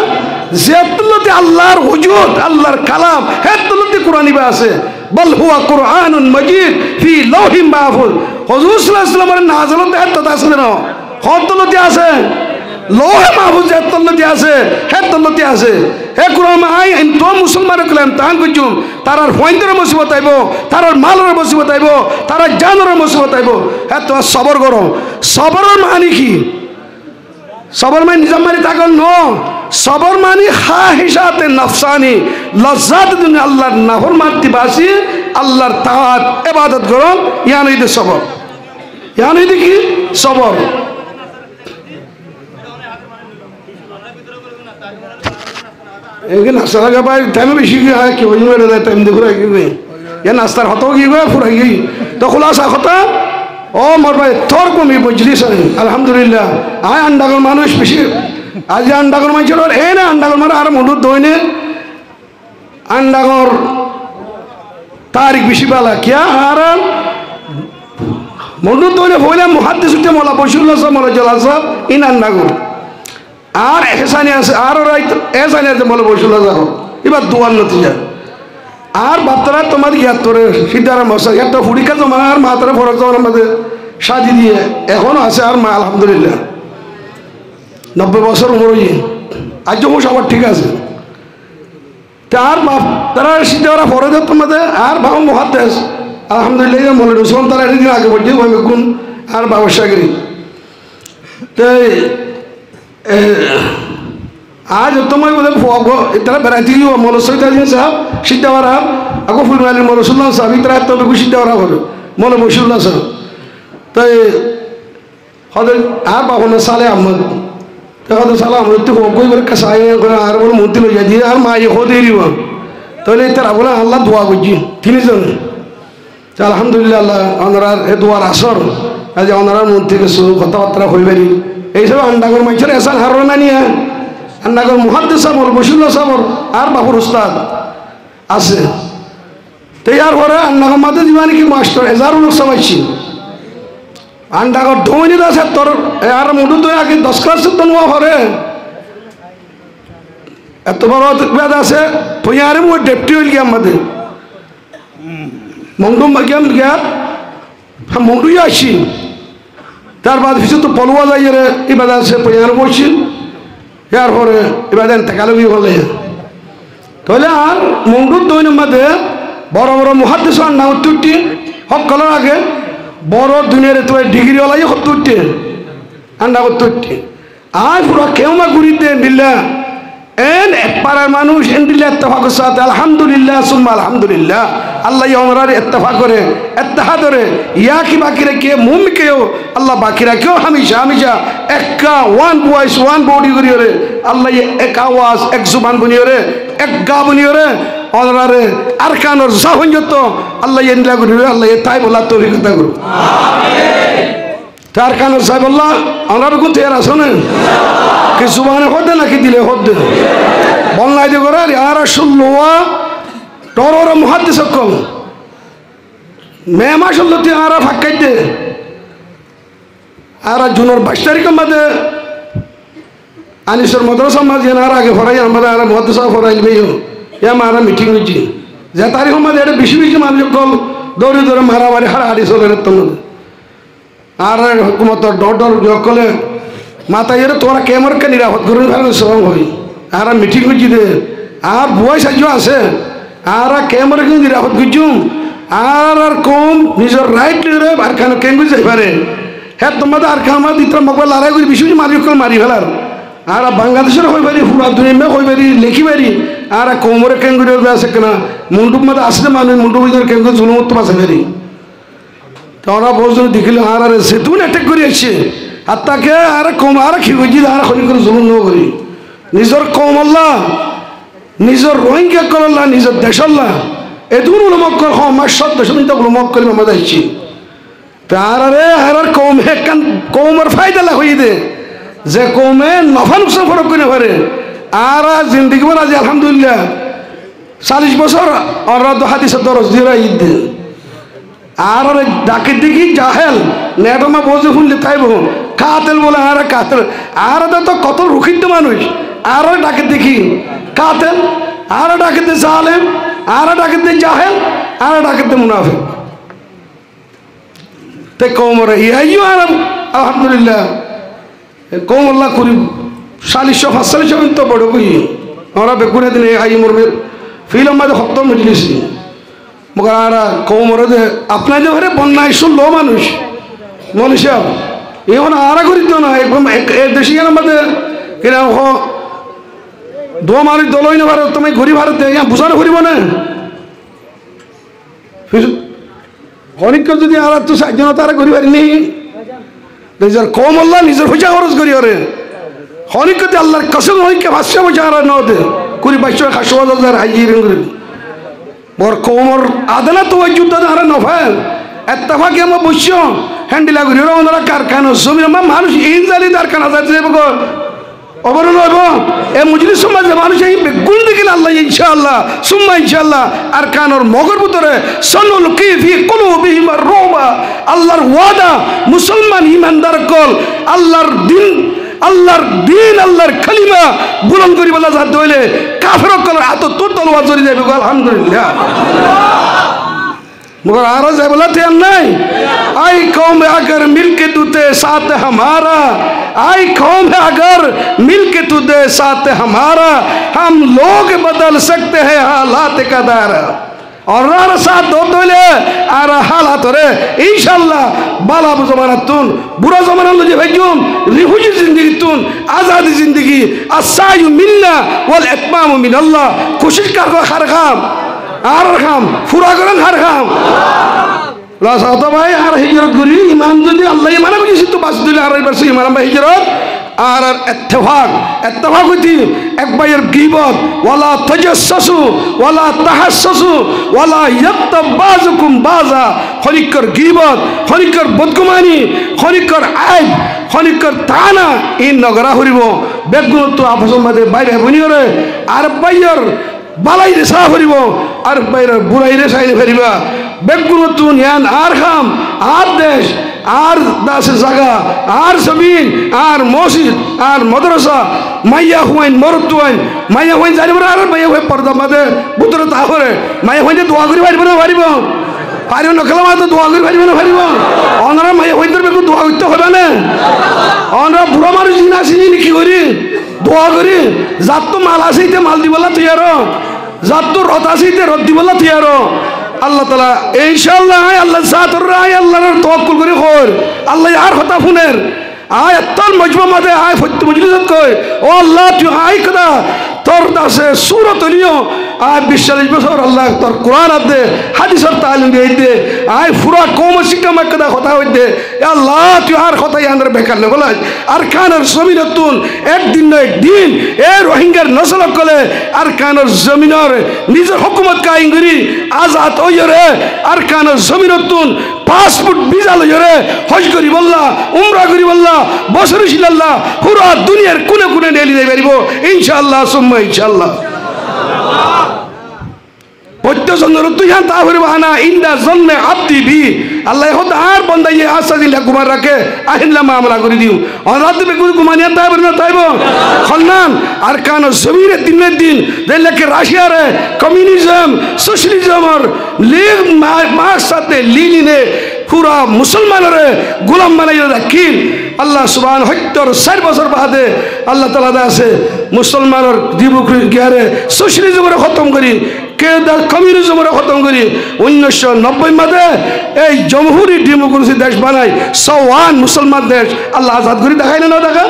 যেতলতে আল্লাহর হুজুর আল্লাহর কালাম হেতলতে কুরআনিবা আছে বল হুয়া কুরআনুন মাজিদ ফি লাউহিম মাহফুজ হুজুর সাল্লাল্লাহু আলাইহি ওয়াসাল্লামের নাযিলত হেতলতে আছে না হেতলতে আছে লৌহে মাহফুজ হেতলতে আছে হেতলতে আছে হে কুরআন আই তো মুসলমান কলাম তান কুজুম তারার ফয়ন্দর মুসিবত আইবো তারার মালের মুসিবত আইবো তারার জানের মুসিবত আইবো হেত সবর করো সবরের মানে কি सबर में निजाम मानी ताकत नो सबर मानी खाहिशात नफसानी लज्जात दुनिया अल्लाह नाफर मारती बासी अल्लाह ताआत इबादत करो या नहीं दे सबर या नहीं दे की सबर एक नाश्ता का भाई टाइम भी शीघ्र है कि वही मेरे लिए टाइम देखो रही है ये नाश्ता होता होगी वो पूरा ही तो खुलासा होता ओ मोर भाई थोर को मी बुझली सही अल्हम्दुलिल्लाह आय अंडागर मानुष पिछे आज अंडागर में चलो ए ना अंडागर मारा आराम उड़ो दोइने अंडागर तारीख बिशी बाला क्या आराम मुंडू दोइने होले मुहद्दिस उठे मोला बशुल्लाह सा मोला जलाल सा इन अंडागर आर एहसानिया से आर राइट एहसानिया से मोला बशुल्लाह सा इबा दुआर नतीजा আর বাচ্চারা তোমার ইয়াত্তরে সিদ্ধারা মশা একটা ফুড়িকা জমা আর মাতারা ফরজ জমার মধ্যে সাজি দিয়ে এখনো আছে আর মা আলহামদুলিল্লাহ 90 বছর উমর হয়ে আজ ও সবার ঠিক আছে তার বাপ তারা সিদ্ধারা ফরজ তোমাদের আর বাবা মুহাদ্দিস আলহামদুলিল্লাহ মনে রসুল তারা এদিন আগে বলছে ওই গুণ আর বাবা সাগরি তাই आज तुम्हें बोले फोगो इतना बेराती हो मोलसोई था जिन साहब सिद्धावरा अको फुलवाली मोलसुल्लाह साहब इतना तो बिल्कुल सिद्धावरा बोलो मोल मोशुल्लाह साहब तो हद आर बाबू ने साले अहमद तो हद साला अहमद तो कोई बार कसाई कोई आर बोल मुंती लो जाती आर माँ ये हो दे रही हो तो ले तेरा बोला अल्लाह दुआ बुझी तीन जन तो अल्हम्दुलिल्लाह अल्लाह अनरार ये दुआ रासर आज अनरार मुंती के सु कता कता कोई बारी ऐसे अंडा कर मंचर ऐसा हरना नहीं है अन्नागर मुहद्दिस साहब और बशुल्लाह साहब और आर बाबूर उस्ताद आसे तैयार हो रहा अन्नागर मादे दीवानी की मास्टर हजारों लोग समझी अन्नागर धोनी दास है तोर यार मुंडू तो आगे 10 क्लास से तनवा हो रहे एतबार बेदा से तो यार वो डेप्टी हो गया मदे मुंडू मगियम गया हम मुंडू याशी तार बाद फिर तो पलवा जाइए रे इबादा से पयार बोची यार हो रहे इबादत तकालो भी हो गए तो ले यार मुंडू दोनों मध्य बड़ा बड़ा मुहद्दिस और नाउतुट्टी हक कलर आगे बड़ा दुनिया रे तो डिग्री वाला ये खुत्तुट्टी अंडा खुत्तुट्टी आज पूरा क्यों मैं गुरी दे बिल्ला एन पारा मानुष इन बिल्ला इत्तफाक साथ अल्हम्दुलिल्लाह सुम्मा अल्हम्दुलिल्लाह अल्लाह ये उमरारे इत्तफाक करे इत्तेहाद करे या की बाकी रखिए मुंह में क्यों अल्लाह बाकी रखियो हमेशा हमेशा एक का वन वॉइस वन बॉडी करियो रे अल्लाह ये एक आवाज एक जुबान बनियो रे एक गा बनियो रे उमरारे अरकान और ज़ाहुन जो तो अल्लाह ये निला करियो अल्लाह ये ताई बोला तो भी करता करो आमीन अरकान और ज़ाह बोला उमरारे को तेरा सुने कि जुबान होते ना कि दिले होते बोलना है जो करा यार शुल्लुआ टोरोरा मुहद्दिस को मैं माशाल्लाह ते आरा फक्के दे आरा जुनर बश्तरी के मध्य आनिसर मदरसा मध्य नारा के फराई हम आरा मुहद्दिस फराई भी हो या मारा मीटिंग हुई जी ज़ातारी हम मध्य बिशी बिशी मार जो कल दौरी दौरे मारा वाले हर हादिस हो गए तुम आरा हुकूमत और डॉक्टर जो कले माता ये तोरा कैमर के निरापद गुरु घर में सोंग हुई आरा मीटिंग हुई जी दे आर बुआई सज्जो आसे আর ক্যামেরা কিন্তু নিরাপদ গুজুম আর কম নিজের রাইট লিডারে আর কেন কেন যাই পারে হ্যাঁ তোমাদের আর খামার দিতাম মোবাইল লড়াই করি বেশি মারি মারি ফেলার আর বাংলাদেশের হয়ে পারি পুরা দুনিয়া হয়ে পারি লেখি পারি আর কোমরে কেঙ্গুরি আছে কিনা মুন্ডুর মধ্যে আসলে মানুষ মুন্ডুর ভিতরে কেঙ্গুরি জুলুমত্ব আছে পারি তোরা বলছো দেখিলে আর সেতুন অ্যাটাক করে আসছে আর তাকে আর কম আর খিগুজি আর খনি করে জুলুম ন করি নিজের কম আল্লাহ নিজের রোহিঙ্গা করল্লা নিজের দেশ আল্লাহ এদুন উলমক কর আমার সব দেশ উলমক করি আমাদের আসছি তার আর কম কান কমের ফায়দা লাভ হয়ে দে যে কমে নফা নুকসান ফরক করে পারে আর জিন্দগি বল আজ আলহামদুলিল্লাহ 40 বছর আর হাদিসের দরজ দিয়ে ঈদ দে আর ডাকে দেখি জাহেল নেটমা বসে শুনলে তাইব কাতেল বলে আর কাতেল আর তো কত রুখিত মানুষ আরো ডাকে দেখি কাতেল আর ডাকে দে জালেম আর ডাকে দে জাহেল আর ডাকে দে মুনাফিক তে কমরে ইয়াইও আর আলহামদুলিল্লাহ কম আল্লাহ করি 40-45 তো বড় কই আমরা বেকুনে দিনে আই মরবে ফিল্ম মাঝে খতম মজলিসি মগর আর কমরে দে আপনার যে ঘরে বন্যায় শুনলো মানুষ মনীষা এখন আর করিত না একদম দেশি আমাদের কিনা দোয়া মারি দলই না ভারত তুমি ঘুরি ভারতে বুঝানো ঘুরিব না অনেক যদি আর তো সাহায্য তারা ঘুরি পারিনি নিজের কম আল্লাহ নিজের পয়সা খরচ করি ওরে অনেক আল্লাহর কসম অনেককে ভাষ্য পয়সা আর নদে 20-22 হাজির বর কমর আদালত তো ওই যুদ্ধ আর নফেল এত্তাফাকে আমার বসছ হ্যান্ডিলা করি ওরা কারখানা জমি আমার মানুষ ইনজালি কারখানা যাচ্ছে অবরণ হইব এ মজলিস সমাজে মানুষ এই বেগুন দেখিল আল্লাহ ইনশাআল্লাহ সুম্মা ইনশাআল্লাহ আর কানোর মগর ভিতরে সনুল কিফি কুলুবিহিম রুবা আল্লাহর ওয়াদা মুসলমান ইমানদার কল আল্লাহর দিন আল্লাহর কালিমা বুলন্দ করি বলা যাতে হইলে কাফের কল এত তোর তলোয়ার জড়ি যাবে আলহামদুলিল্লাহ मगर आरा से बोला थे नहीं आई कौम अगर मिलके तुते साथ हमारा आई कौम अगर मिलके तुते साथ हमारा हम लोग बदल सकते हैं हालात का दायरा और रार साथ दो तोले आर हालात रे इंशाल्लाह बाला जमाना तुन बुरा जमाना लो जे भेजुम रिहुजी जिंदगी तुन आजादी जिंदगी अस्सायु मिन्ना वल इत्मामु मिन अल्लाह कोशिश कर हर काम আর খাম ফুরা করেন আর খাম লাসাত ভাই আর হিজরত করি ইমান যদি আল্লাহ ইমান বুঝিস তো বাস দিলে আর এবার ইমান ভাই হিজরত আর ইত্তেফাক হইতি এক ভাইয়ের গীবত ওয়ালা তাজাসসু ওয়ালা তাহাসসু ওয়ালা ইয়াক্তাব বাযুকুম বাযা খনিকর গীবত খনিকর বদগুমানি খনিকর আইব খনিকর তানা ইন নগরা হরিব বেগুন তো আপসম মাঝে বাইরে বনি করে আর ভাইয়ের বালাই রে সাহ করিব আর বাইরে বুড়াই রে সাইলে ফেরিবা বেগুন তুন ইয়ান আর খাম আর দেশ আর দাসের জায়গা আর জমিন আর মসজিদ আর মাদ্রাসা মাইয়া হুয়াইন মরদ হুয়াইন মাইয়া হুয়াইন জানিব আর মাইয়া হুয়াই পর্দা মাঝে বুতরে তাহরে মাইয়া হুয়াইন দোয়া করি পারিব না পারিব পারিব নকলা মাঝে দোয়া করি পারিব না পারিব অনরা মাইয়া হুয়াইন বেগুন দোয়া করতে হবে না অনরা বুড়া মানুষ জিনা চিনি কি করি দোয়া করি যার তো মাল আছে মাল দিবলা তুই আর যার তো রথ আছে রথ দিবলা তুই আর আল্লাহ তালা ইনশাআল্লাহ আল্লাহ সাতর আয় আল্লাহর তাওয়াক্কুল করে কর আল্লাহ আর কথা ফুনের আয় তোর মজমা মাঝে আয় ফত্য মজলিসত কই ও আল্লাহ তুই আয় কদা তোর দাসে সূরত লিও আয় 40 বছর আল্লাহ তোর কোরআন দে হাদিসের তালিম দিয়ে দে আয় পুরা কওম শিক্ষা মাকদা কথা হই দে আল্লাহ তুই আর কথা ইয়ানর বেকার না বলা আর কানের জমিনতুন একদিন না একদিন এ রোহিঙ্গার নসল কলে আর কানের জমিনর নিজের হুকুমত কায়েম করি আজাদ হইরে আর কানের জমিনতুন পাসপোর্ট ভিসা লইরে হজ করি বললা উমরা করি বললা বছর শিলাল্লাহ পুরা দুনিয়ার কোনে কোনে নেলি যাই পারিব ইনশাআল্লাহ সুম্মা ইনশাআল্লাহ প্রত্যেকজনের তুই তা হইব না ইন্দা জন্মে আব্দি বি আল্লাহ হদ আর বন্দা ইয়ে আশা দিলা কুমার রাখে আহিল্লা মামলা করে দিও অরাত বে কুমানিয়া তাইব না তাইব খন্নান আর কান জমিরে দিনের দিন দেখলে রাশিয়ার কমিউনিজম সোশ্যালিজমের লীগ মার সাথে লিলিনে পুরা মুসলমানের গোলাম বানাই রাখিল আল্লাহ সুবহান 70 বছর বাদে আল্লাহ তাআলা আছে মুসলমানের জীবক গিয়ারে সোশ্যালিজমের খতম করি কে কমিউনিজমরে খতম করি 1990 মাদে এই জমহুরি ডেমোক্রেসি দেশ বানাই সওয়ান মুসলমান দেশ আল্লাহ আজাদ করে দেখাই না দেখা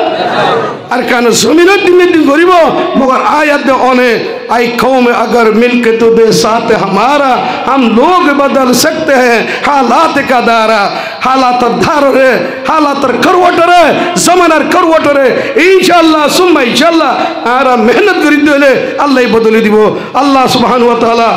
আর কেন জমিনের দিন গরিব মगर आयत दे ओने आई कौम अगर मिलके तो दे साथ हमारा हम लोग बदल सकते हैं हालात का दारा हालात धार रे हालात करवट रे जमानार करवट रे इंशाल्लाह सुम्मा इंशाल्लाह आरा मेहनत करी दिले अल्लाह बदले दिबो अल्लाह सुब्हानाहु व तआला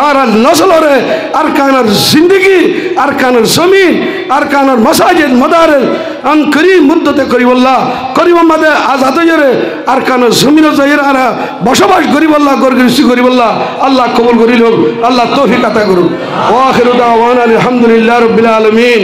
आरा नस्ल रे अरकानर जिंदगी अरकानर जमीन अरकानर मसाजिद मदारिस अन करीब मुद्दते करीबल्लाह करीब मादे आजाद जरे अरकानर जमीन जहिर आरा बसबास करीबल्लाह गरगरिसी करीबल्लाह अल्लाह कबूल करिल अल्लाह तौफीक अता करुन वा आखिरु दावाना अल्हम्दुलिल्लाहि रब्बिल आलमीन।